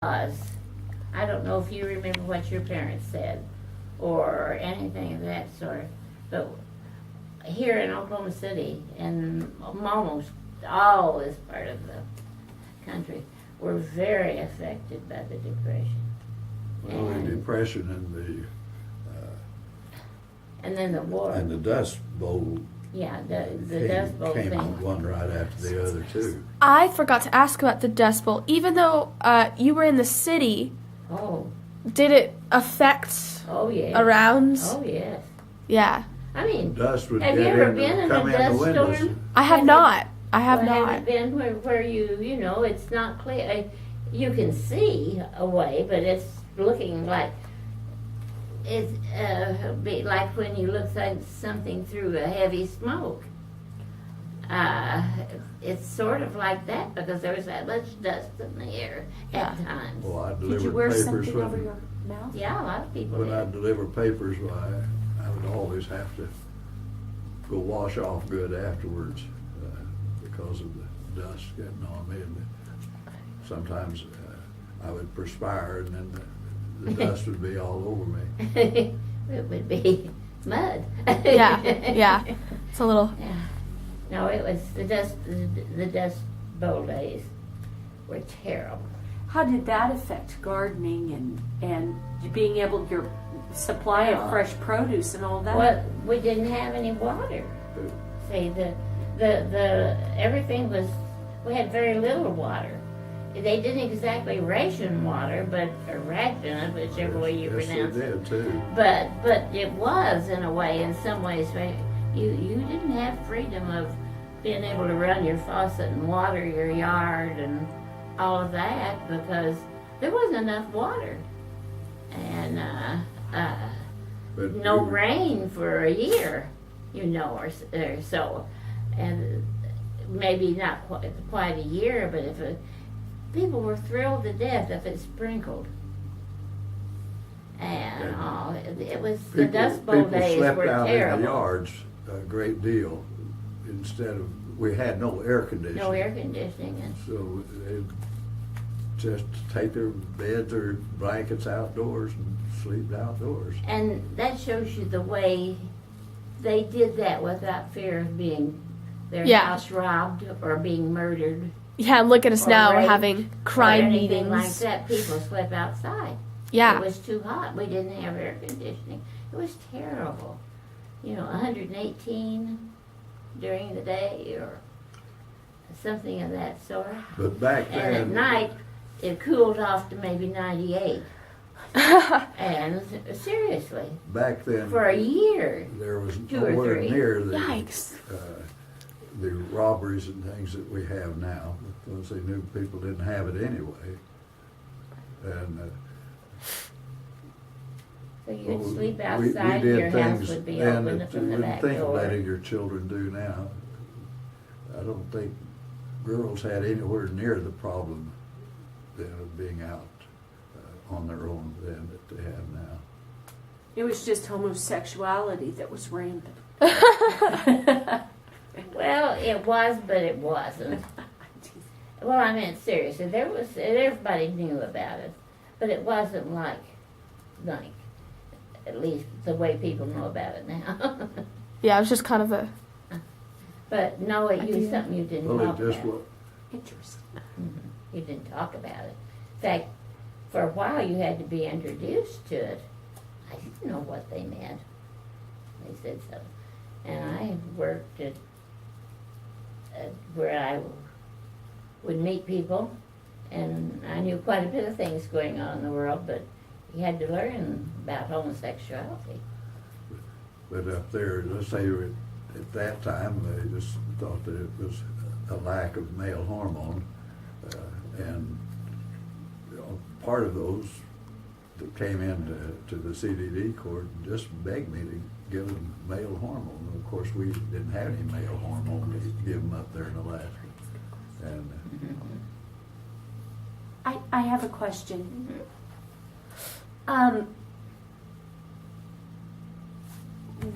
was. I don't know if you remember what your parents said or anything of that sort, but here in Oklahoma City and almost all this part of the country were very affected by the Depression. Well, the Depression And then the war. and the Dust Bowl Yeah, the Dust Bowl came thing. one right after the other too. I forgot to ask about the Dust Bowl. Even though you were in the city, Oh, did it affect oh yes. around? Oh yes. Yeah. I mean, Dust would have get you ever in, been in come a in the dust windows. storm? I have not. I have Well, not. have it been where you know, it's not clear. You can see away, but it's looking like it's be like when you look at something through a heavy smoke. It's sort of like that because there was that much dust in the air at times. Well, I Did you delivered wear papers something over when, your mouth? Yeah, a lot of people when I did. deliver papers. Well, I would always have to go wash off good afterwards because of the dust getting on me. And sometimes I would perspire, and then the dust would be all over me. It would be mud. Yeah. It's a little. Yeah. No, it was the Dust Bowl days were terrible. How did that affect gardening and being able to your supply of fresh produce and all that? Well, we didn't have any water. See, the everything was, we had very little water. They didn't exactly ration water, but or ration it, whichever way you Yes, pronounce they it. did too. But it was in a way, in some ways, you didn't have freedom of being able to run your faucet and water your yard and all of that because there wasn't enough water, and But no we- rain for a year, or so, and maybe not quite a year, but people were thrilled to death if it sprinkled. And it was the Dust Bowl people days slept were out terrible. in the yards a great deal. Instead of, we had no air conditioning. No air conditioning, and So they'd just take their beds or blankets outdoors and sleep outdoors. and that shows you the way they did that without fear of being their Yeah. house robbed or being murdered. Yeah, look at us Or now. We're raped having crime or anything like meetings. that. People slept outside. Yeah. It was too hot. We didn't have air conditioning. It was terrible. 118 during the day or something of that sort. But back And at then, night, it cooled off to maybe 98. And seriously, back then, for a year. there was 2 or nowhere 3. near Yikes. the robberies and things that we have now, because they knew people didn't have it anyway. And So you'd well, sleep we outside, did your house things would be then open that from the you back wouldn't think of door. letting your children do now. I don't think girls had anywhere near the problem then of being out on their own then that they have now. It was just homosexuality that was rampant. Well, it was, but it wasn't. Well, I mean, seriously, everybody knew about it, but it wasn't like, at least the way people know about it now. Yeah, it was just kind of a. But no, it was something you didn't Well, talk it just about. was, Interesting. You didn't talk about it. In fact, for a while you had to be introduced to it. I didn't know what they meant. They said so. And I worked at where I would meet people, and I knew quite a bit of things going on in the world, but you had to learn about homosexuality. but up there, let's say at that time, they just thought that it was a lack of male hormone. And part of those that came into to the CDD court just begged me to give them male hormone. And of course, we didn't have any male hormone to give them up there in Alaska. And I have a question.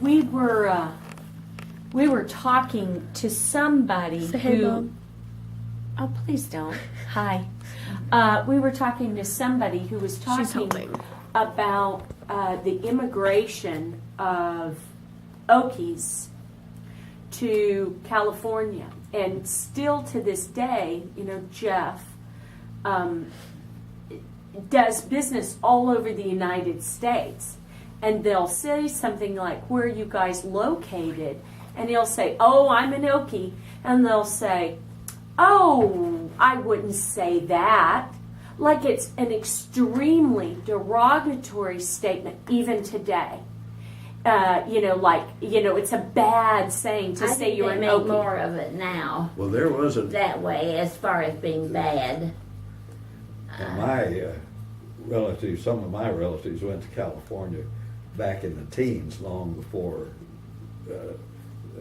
We were talking to somebody Say hey, who. Mom. Oh, please don't. Hi. We were talking to somebody who was She's talking helping. about the immigration of Okies to California, and still to this day, Jeff does business all over the United States, and they'll say something like, "Where are you guys located?" And he'll say, "Oh, I'm an Okie," and they'll say, "Oh, I wouldn't say that." Like it's an extremely derogatory statement even today. It's a bad saying to I say think you're they an make Okie. more of it now Well, there was a, that way as far as being bad. my relatives, some of my relatives went to California back in the teens, long before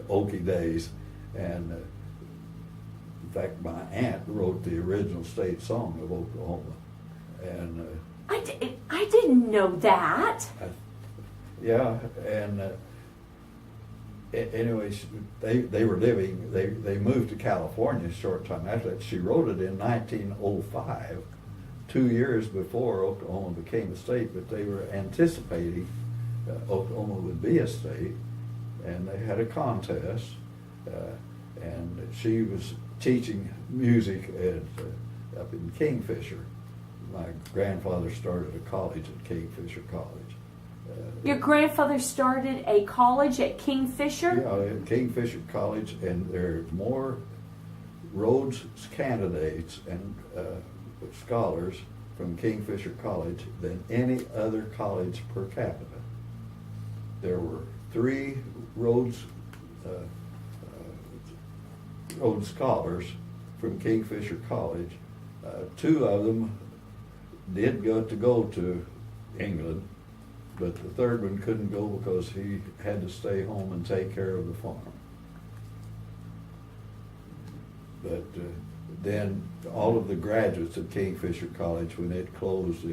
Okc days, and in fact, my aunt wrote the original state song of Oklahoma, and I didn't know that. yeah, and anyways, they were living. They moved to California a short time after that. She wrote it in 1905, 2 years before Oklahoma became a state. But they were anticipating Oklahoma would be a state, and they had a contest. And she was teaching music up in Kingfisher. My grandfather started a college at Kingfisher College. Your grandfather started a college at Kingfisher? Yeah, at Kingfisher College, and there are more Rhodes candidates and scholars from Kingfisher College than any other college per capita. There were 3 Rhodes scholars from Kingfisher College. 2 of them did go to England, but the third one couldn't go because he had to stay home and take care of the farm. But then all of the graduates of Kingfisher College, when it closed in